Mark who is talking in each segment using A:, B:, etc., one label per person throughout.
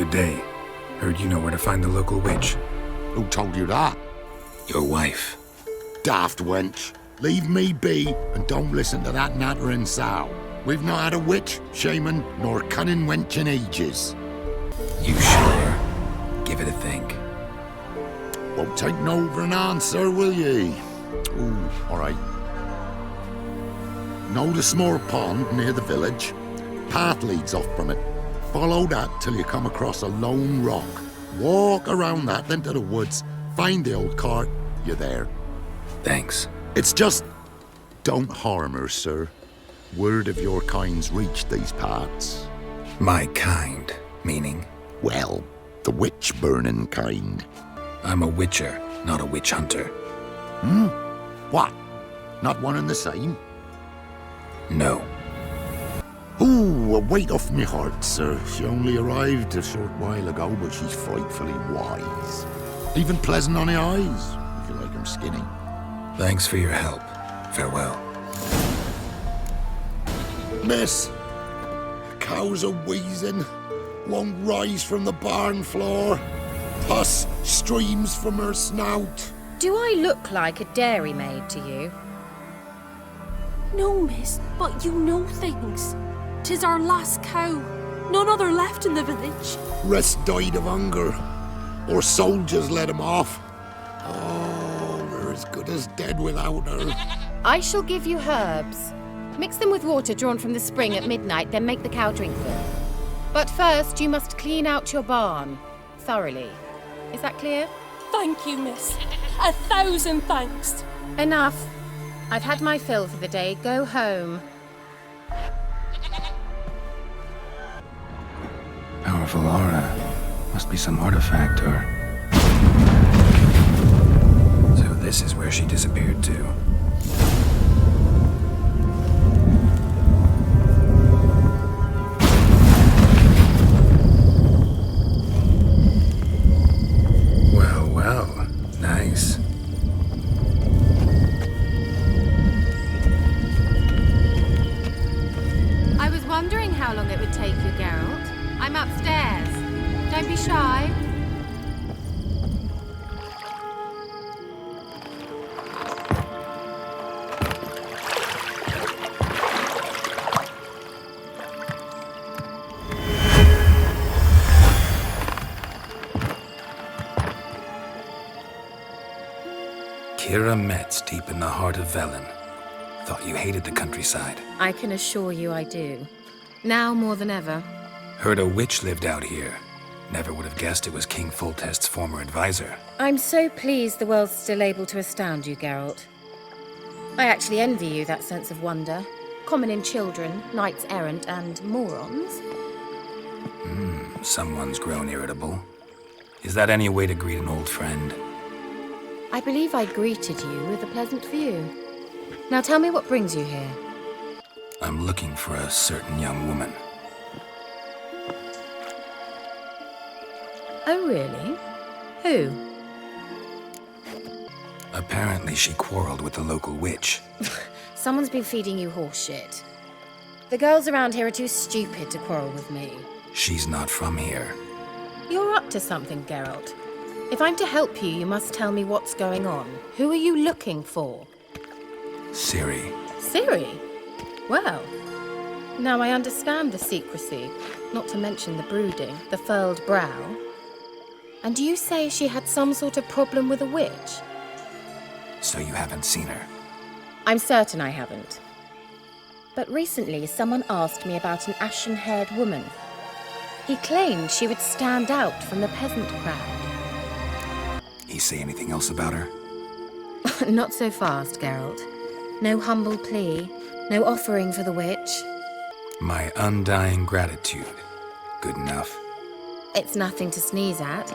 A: good day. Heard you know where to find the local witch.
B: Who told you that?
A: Your wife.
B: Daft wench. Leave me be and don't listen to that nattering sow. We've not had a witch, shaman, nor cunning wench in ages.
A: You sure? Give it a think.
B: Won't take no for an answer, will ye? Ooh, all right. Know the small pond near the village? Path leads off from it. Follow that till you come across a lone rock. Walk around that, then to the woods. Find the old cart. You're there.
A: Thanks.
B: It's just... don't harm her, sir. Word of your kind's reached these parts.
A: My kind, meaning?
B: Well, the witch-burning kind.
A: I'm a witcher, not a witch hunter.
B: What? Not one and the same?
A: No.
B: Ooh, a weight off me heart, sir. She only arrived a short while ago, but she's frightfully wise. Even pleasant on the eyes, if you like 'em skinny.
A: Thanks for your help. Farewell.
B: Miss, cows are wheezing, won't rise from the barn floor. Pus streams from her snout.
C: Do I look like a dairymaid to you?
D: No, miss, but you know things. 'Tis our last cow. None other left in the village.
B: Rest died of hunger, or soldiers let him off. Oh, we're as good as dead without her.
C: I shall give you herbs. Mix them with water drawn from the spring at midnight, then make the cow drink them. But first, you must clean out your barn thoroughly. Is that clear?
D: Thank you, miss. 1,000 thanks.
C: Enough. I've had my fill for the day. Go home.
A: Powerful aura. Must be some artifact or... So this is where she disappeared to. Well, nice.
C: I was wondering how long it would take you, Geralt. I'm upstairs. Don't be shy.
A: Kira Metz, deep in the heart of Velen. Thought you hated the countryside.
C: I can assure you I do. Now more than ever.
A: Heard a witch lived out here. Never would have guessed it was King Foltest's former advisor.
C: I'm so pleased the world's still able to astound you, Geralt. I actually envy you that sense of wonder. Common in children, knights errant, and morons.
A: Someone's grown irritable. Is that any way to greet an old friend?
C: I believe I greeted you with a pleasant view. Now tell me what brings you here.
A: I'm looking for a certain young woman.
C: Oh, really? Who?
A: Apparently she quarreled with the local witch.
C: Someone's been feeding you horseshit. The girls around here are too stupid to quarrel with me.
A: She's not from here.
C: You're up to something, Geralt. If I'm to help you, you must tell me what's going on. Who are you looking for?
A: Ciri.
C: Ciri? Well, now I understand the secrecy, not to mention the brooding, the furled brow. And you say she had some sort of problem with a witch?
A: So you haven't seen her?
C: I'm certain I haven't. But recently, someone asked me about an ashen-haired woman. He claimed she would stand out from the peasant crowd.
A: He say anything else about her?
C: Not so fast, Geralt. No humble plea, no offering for the witch.
A: My undying gratitude. Good enough.
C: It's nothing to sneeze at,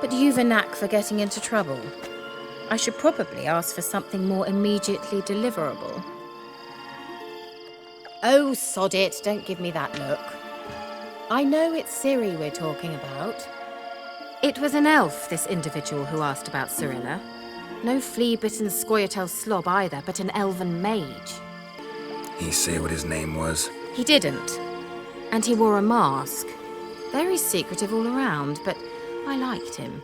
C: but you've a knack for getting into trouble. I should probably ask for something more immediately deliverable. Oh, sod it, don't give me that look. I know it's Ciri we're talking about. It was an elf, this individual who asked about Cirilla. No flea-bitten Scoia'tael slob either, but an elven mage.
A: He say what his name was?
C: He didn't. And he wore a mask. Very secretive all around, but I liked him.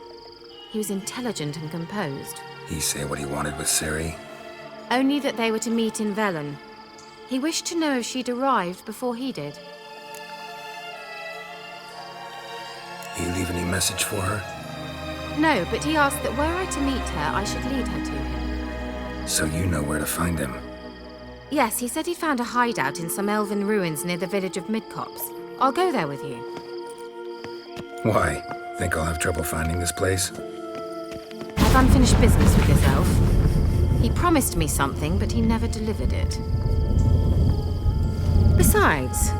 C: He was intelligent and composed.
A: He say what he wanted with Ciri?
C: Only that they were to meet in Velen. He wished to know if she'd arrived before he did.
A: He leave any message for her?
C: No, but he asked that were I to meet her, I should lead her to him.
A: So you know where to find him?
C: Yes, he said he'd found a hideout in some elven ruins near the village of Midcopse. I'll go there with you.
A: Why? Think I'll have trouble finding this place?
C: I've unfinished business with this elf. He promised me something, but he never delivered it. Besides,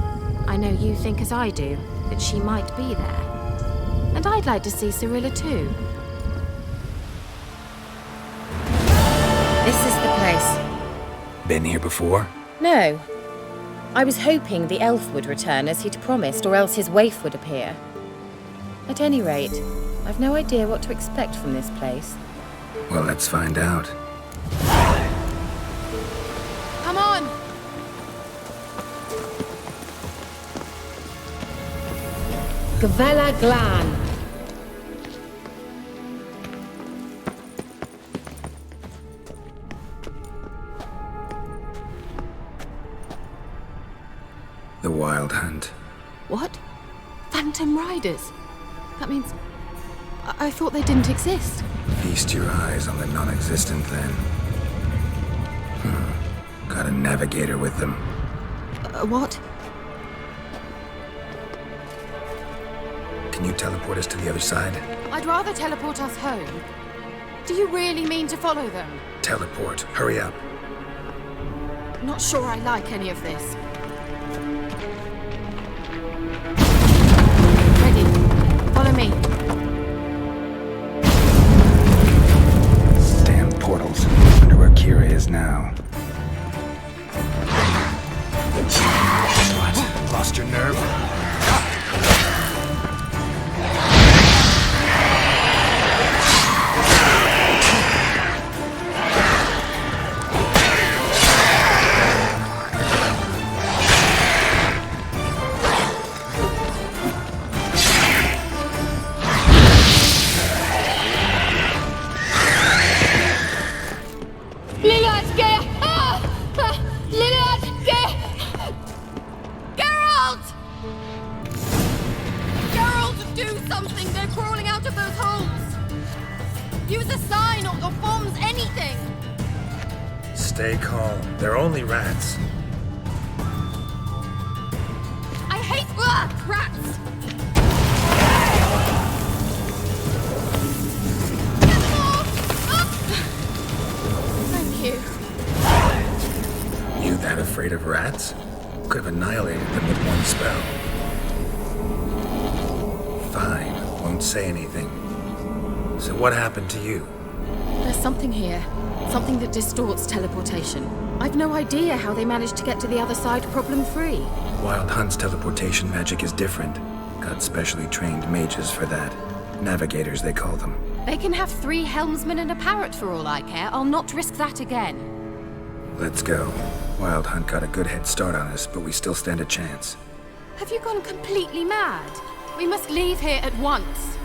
C: I know you think as I do, that she might be there. And I'd like to see Cirilla too. This is the place.
A: Been here before?
C: No. I was hoping the elf would return as he'd promised, or else his waif would appear. At any rate, I've no idea what to expect from this place.
A: Well, let's find out.
C: Come on! Gavella Glan.
A: The Wild Hunt.
D: What? Phantom Riders? That means... I thought they didn't exist.
A: Feast your eyes on the non-existent then. Got a navigator with them.
D: What?
A: Can you teleport us to the other side?
C: I'd rather teleport us home. Do you really mean to follow them?
A: Teleport. Hurry up.
C: Not sure I like any of this. Ready. Follow me.
A: Damn portals. Wonder where Kira is now. What? Lost your nerve? Stay calm. They're only rats.
C: I hate rats! Get them off! Thank you.
A: You that afraid of rats? Could have annihilated them with one spell. Fine. Won't say anything. So what happened to you?
C: There's something here. Something that distorts teleportation. I've no idea how they managed to get to the other side problem-free.
A: Wild Hunt's teleportation magic is different. Got specially trained mages for that. Navigators, they call them.
C: They can have 3 helmsmen and a parrot for all I care. I'll not risk that again.
A: Let's go. Wild Hunt got a good head start on us, but we still stand a chance.
C: Have you gone completely mad? We must leave here at once.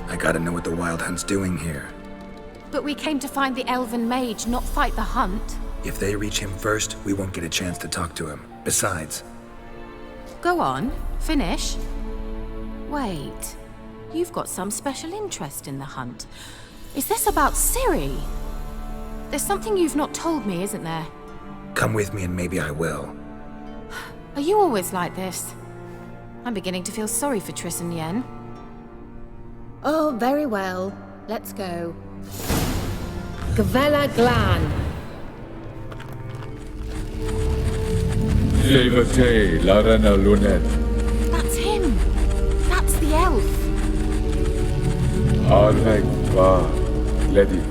A: I gotta know what the Wild Hunt's doing here.
C: But we came to find the elven mage, not fight the hunt.
A: If they reach him first, we won't get a chance to talk to him. Besides...
C: Go on. Finish. Wait. You've got some special interest in the hunt. Is this about Ciri? There's something you've not told me, isn't there?
A: Come with me and maybe I will.
C: Are you always like this? I'm beginning to feel sorry for Triss and Yen. Oh, very well. Let's go. Gavella Glan.
E: Levate Larana Lunet.
C: That's him. That's the elf.
E: Alveg Va Ledi.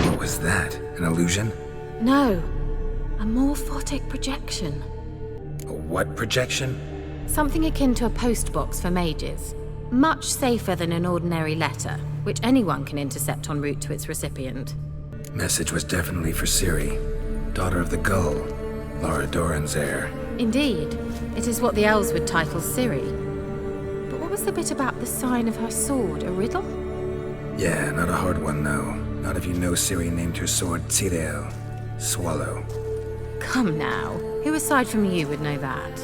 A: What was that? An illusion?
C: No. A morphotic projection.
A: A what projection?
C: Something akin to a postbox for mages. Much safer than an ordinary letter, which anyone can intercept en route to its recipient.
A: Message was definitely for Ciri, daughter of the Gull, Lara Doran's heir.
C: Indeed, it is what the elves would title Ciri. But what was the bit about the sign of her sword? A riddle?
A: Yeah, not a hard one, though. Not if you know Ciri named her sword Cirel, swallow.
C: Come now. Who aside from you would know that?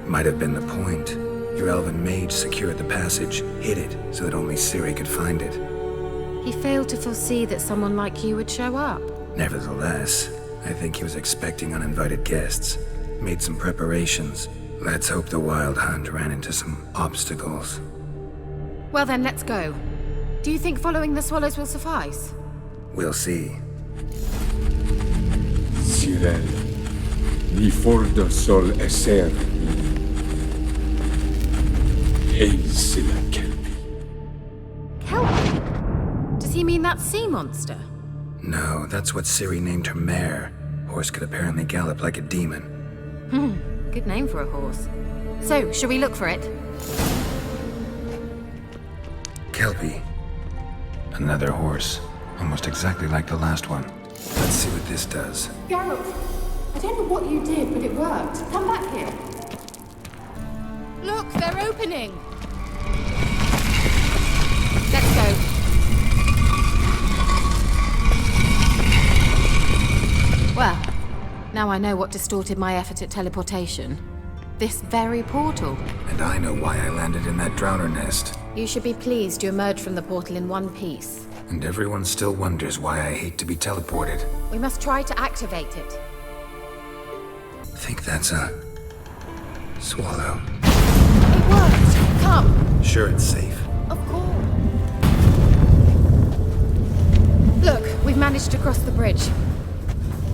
A: Might have been the point. Your elven mage secured the passage, hid it, so that only Ciri could find it.
C: He failed to foresee that someone like you would show up.
A: Nevertheless, I think he was expecting uninvited guests. Made some preparations. Let's hope the Wild Hunt ran into some obstacles.
C: Well then, let's go. Do you think following the swallows will suffice?
A: We'll see.
E: Cirel, ni fordo sol eser. Ei sila kelpi.
C: Kelpie? Does he mean that sea monster?
A: No, that's what Ciri named her mare. Horse could apparently gallop like a demon.
C: Good name for a horse. So, shall we look for it?
A: Kelpie. Another horse. Almost exactly like the last one. Let's see what this does.
D: Geralt, I don't know what you did, but it worked. Come back here.
C: Look, they're opening! Let's go. Well, now I know what distorted my effort at teleportation. This very portal.
A: And I know why I landed in that drowner nest.
C: You should be pleased you emerged from the portal in one piece.
A: And everyone still wonders why I hate to be teleported.
C: We must try to activate it.
A: Think that's a... swallow.
C: It worked! Come!
A: Sure it's safe.
C: Of course. Look, we've managed to cross the bridge.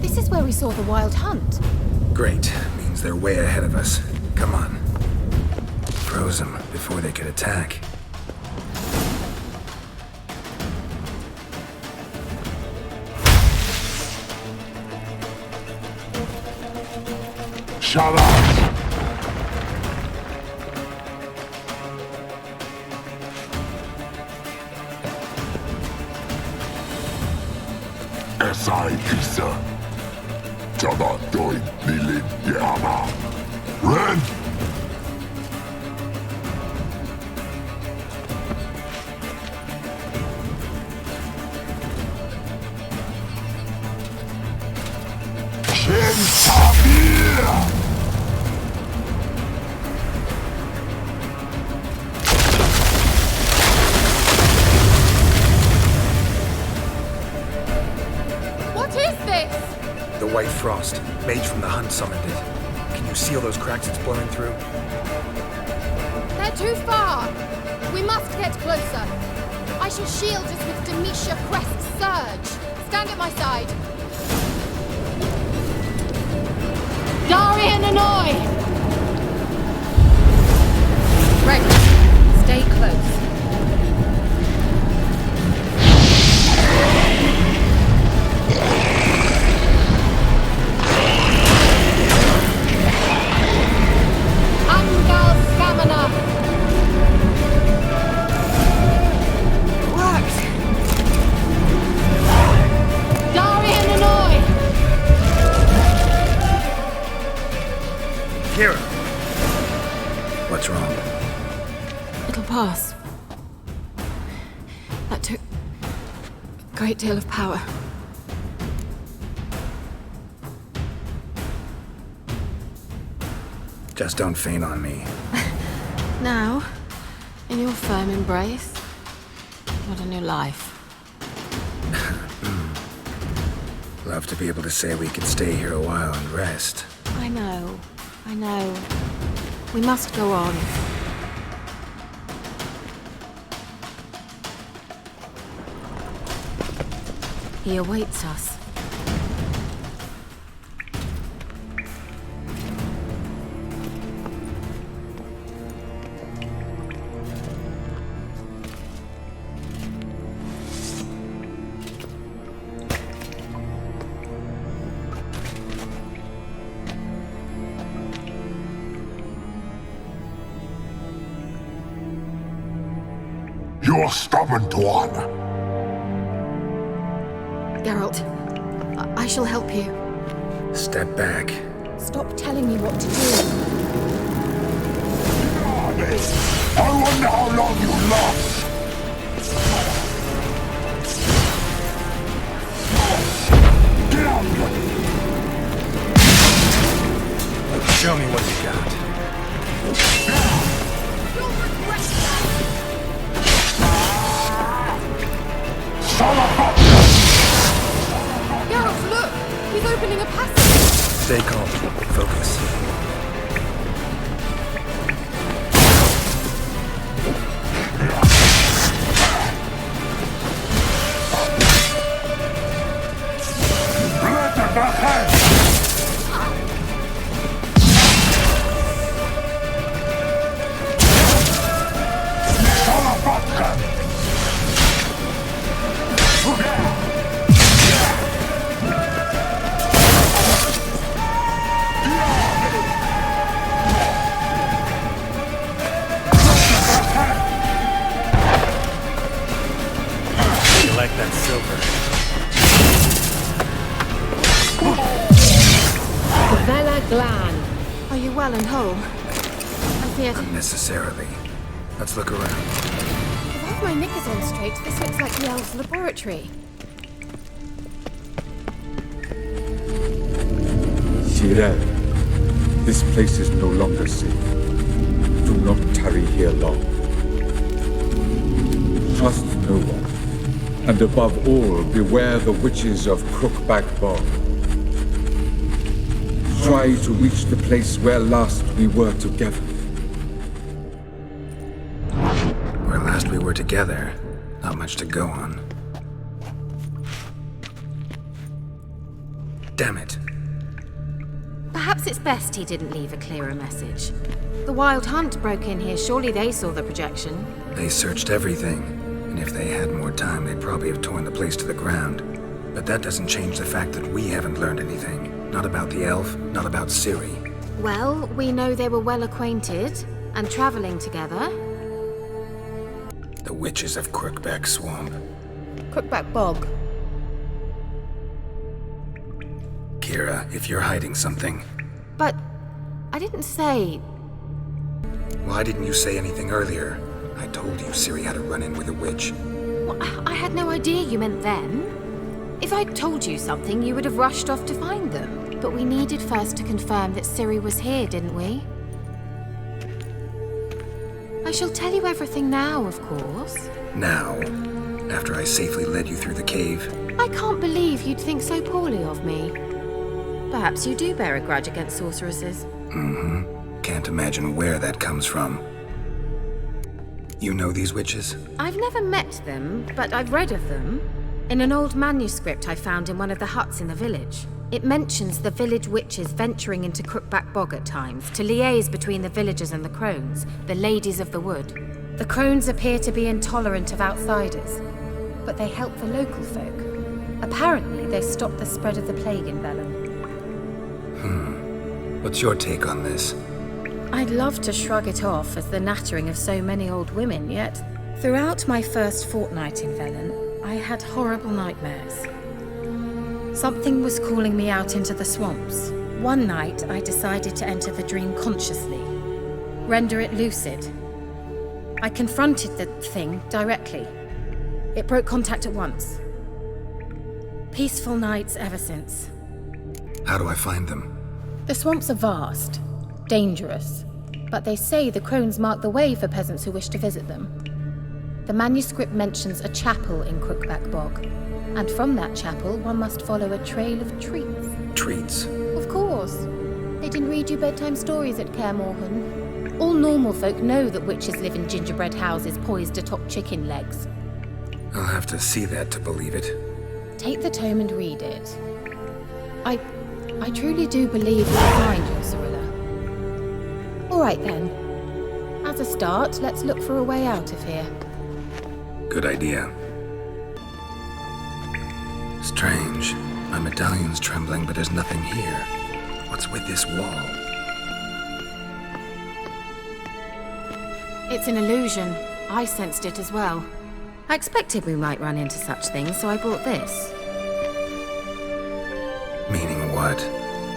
C: This is where we saw the Wild Hunt.
A: Great. Means they're way ahead of us. Come on. Froze them before they could attack.
B: Shut up! Esai Isa. Jada doi nilin yama. Ren! Shin Samir!
A: The White Frost. Mage from the Hunt summoned it. Can you seal those cracks it's blowing through?
F: They're too far. We must get closer. I shall shield us with Demetia Crest's surge. Stand at my side. Darian Annoy!
C: Ready. Stay close.
F: Angal Scamina!
C: Worked!
F: Darian Annoy!
A: Kira! What's wrong?
D: It'll pass. That took a great deal of power.
A: Just don't faint on me.
D: Now, in your firm embrace, what a new life.
A: Love to be able to say we could stay here a while and rest.
D: I know. We must go on. He awaits us.
B: You're stubborn, Tuan.
D: Geralt, I shall help you.
A: Step back.
C: Stop telling me what to do.
B: I wonder how long you last. Get out!
A: Show me what you got.
F: You'll regret that! Geralt, look! He's opening a passage!
A: Stay calm. Focus. You like that silver?
C: Vela Glan.
D: Are you well and whole? I feared.
A: Unnecessarily. Let's look around.
C: If I have my knickers on straight, this looks like the elves' laboratory.
E: Tyrell, this place is no longer safe. Do not tarry here long. Trust no one. And above all, beware the witches of Crookback Bog. Try to reach the place where last we were together.
A: Where last we were together, not much to go on. Damn it.
C: Perhaps it's best he didn't leave a clearer message. The Wild Hunt broke in here. Surely they saw the projection.
A: They searched everything, and if they had more time, they'd probably have torn the place to the ground. But that doesn't change the fact that we haven't learned anything. Not about the elf, not about Ciri.
C: Well, we know they were well acquainted and traveling together.
A: The witches of Crookback Swamp.
C: Crookback Bog.
A: Kira, if you're hiding something,
C: But I didn't say.
A: why didn't you say anything earlier? I told you Ciri had a run-in with a witch.
C: Well, I had no idea you meant then. If I'd told you something, you would have rushed off to find them. But we needed first to confirm that Ciri was here, didn't we? I shall tell you everything now, of course.
A: Now, after I safely led you through the cave,
C: I can't believe you'd think so poorly of me. Perhaps you do bear a grudge against sorceresses.
A: can't imagine where that comes from. You know these witches?
C: I've never met them, but I've read of them. In an old manuscript I found in one of the huts in the village. It mentions the village witches venturing into Crookback Bog at times to liaise between the villagers and the crones, the ladies of the wood. The crones appear to be intolerant of outsiders, but they help the local folk. Apparently, they stop the spread of the plague in Velen.
A: What's your take on this?
C: I'd love to shrug it off as the nattering of so many old women, yet throughout my first fortnight in Velen, I had horrible nightmares. Something was calling me out into the swamps. One night, I decided to enter the dream consciously, render it lucid. I confronted the thing directly. It broke contact at once. Peaceful nights ever since.
A: How do I find them?
C: The swamps are vast, dangerous, but they say the crones mark the way for peasants who wish to visit them. The manuscript mentions a chapel in Crookback Bog, and from that chapel one must follow a trail of treats.
A: Treats?
C: Of course. They didn't read you bedtime stories at Kaer Morhen. All normal folk know that witches live in gingerbread houses poised atop chicken legs.
A: I'll have to see that to believe it.
C: Take the tome and read it. I truly do believe you'll find your Cyrilla. All right then. As a start, let's look for a way out of here.
A: Good idea. Strange. My medallion's trembling, but there's nothing here. What's with this wall?
C: It's an illusion. I sensed it as well. I expected we might run into such things, so I brought this.
A: Meaning what?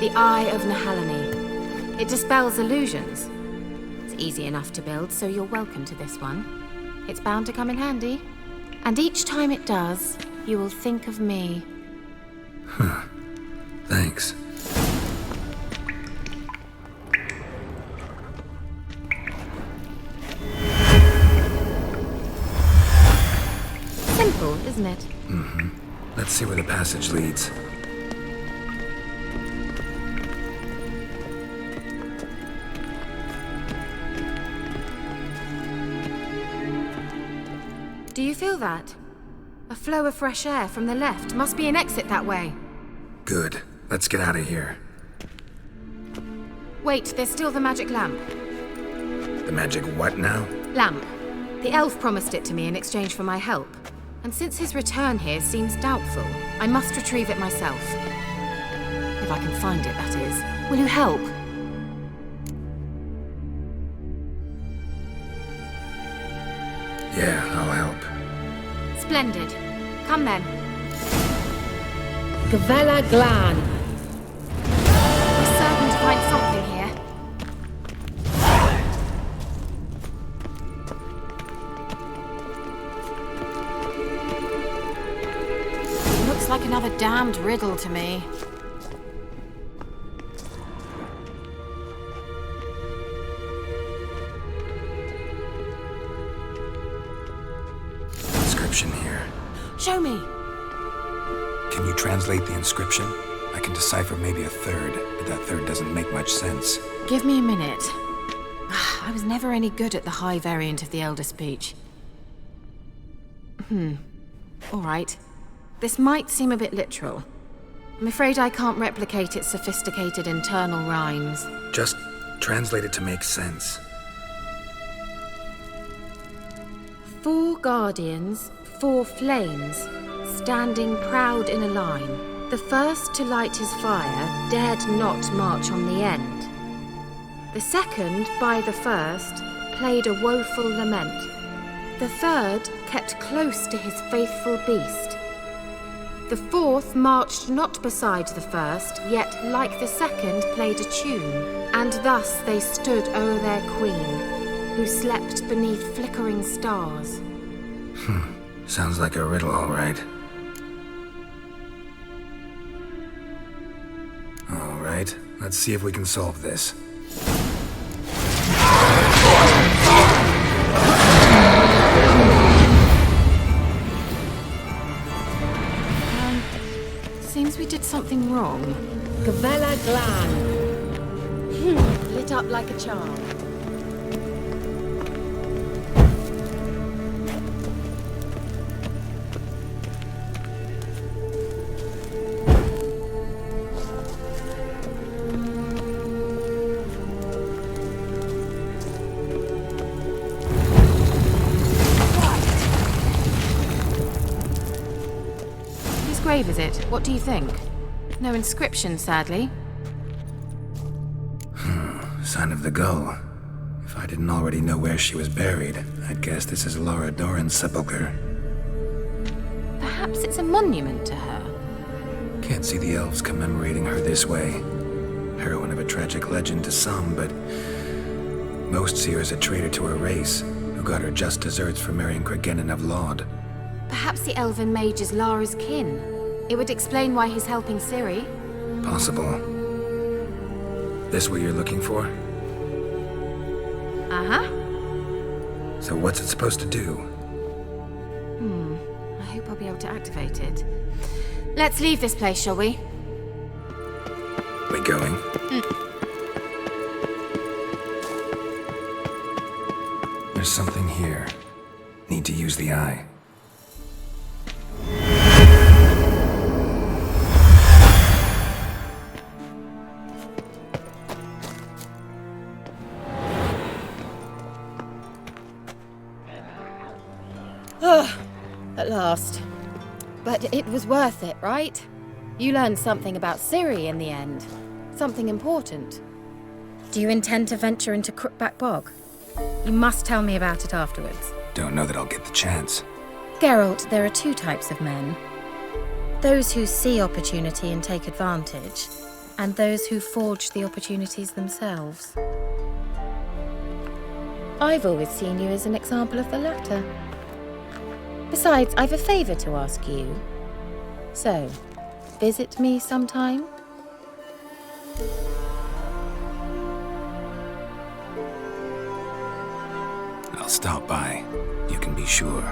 C: The Eye of Nehaleni. It dispels illusions. It's easy enough to build, so you're welcome to this one. It's bound to come in handy. And each time it does, you will think of me.
A: Thanks.
C: Simple, isn't it?
A: Let's see where the passage leads.
C: Do you feel that? A flow of fresh air from the left. Must be an exit that way.
A: Good. Let's get out of here.
C: Wait, there's still the magic lamp.
A: The magic what now?
C: Lamp. The elf promised it to me in exchange for my help. And since his return here seems doubtful, I must retrieve it myself. If I can find it, that is. Will you help?
A: Yeah, I'll help.
C: Splendid. Come then.
G: Gavella Glan.
C: We're certain to find something here. It looks like another damned riddle to me.
A: Inscription here.
C: Show me.
A: Can you translate the inscription? I can decipher maybe a third, but that third doesn't make much sense.
C: Give me a minute. I was never any good at the high variant of the Elder Speech. All right. This might seem a bit literal. I'm afraid I can't replicate its sophisticated internal rhymes.
A: Just translate it to make sense.
C: 4 guardians, 4 flames, standing proud in a line. The first to light his fire dared not march on the end. The second, by the first, played a woeful lament. The third kept close to his faithful beast. The fourth marched not beside the first, yet like the second played a tune. And thus they stood o'er their queen, who slept beneath flickering stars.
A: Sounds like a riddle, all right. All right, let's see if we can solve this.
C: Seems we did something wrong.
G: Gavella Glan.
C: Lit up like a charm. Whose grave is it? What do you think? No inscription, sadly.
A: Sign of the gull. If I didn't already know where she was buried, I'd guess this is Laura Doran's sepulcher.
C: Perhaps it's a monument to her.
A: Can't see the elves commemorating her this way. Heroine of a tragic legend to some, but most see her as a traitor to her race, who got her just deserts for marrying Cregennan of Laud.
C: Perhaps the elven mage is Lara's kin. It would explain why he's helping Ciri.
A: Possible. This what you're looking for?
C: Uh-huh.
A: So what's it supposed to do?
C: I hope I'll be able to activate it. Let's leave this place, shall we?
A: We going? There's something here. Need to use the eye.
C: At last. But it was worth it, right? You learned something about Ciri in the end. Something important. Do you intend to venture into Crookback Bog? You must tell me about it afterwards.
A: Don't know that I'll get the chance.
C: Geralt, there are 2 types of men. Those who see opportunity and take advantage, and those who forge the opportunities themselves. I've always seen you as an example of the latter. Besides, I've a favour to ask you. So, visit me sometime?
A: I'll stop by. You can be sure.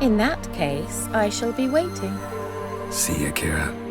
C: In that case, I shall be waiting.
A: See ya, Kira.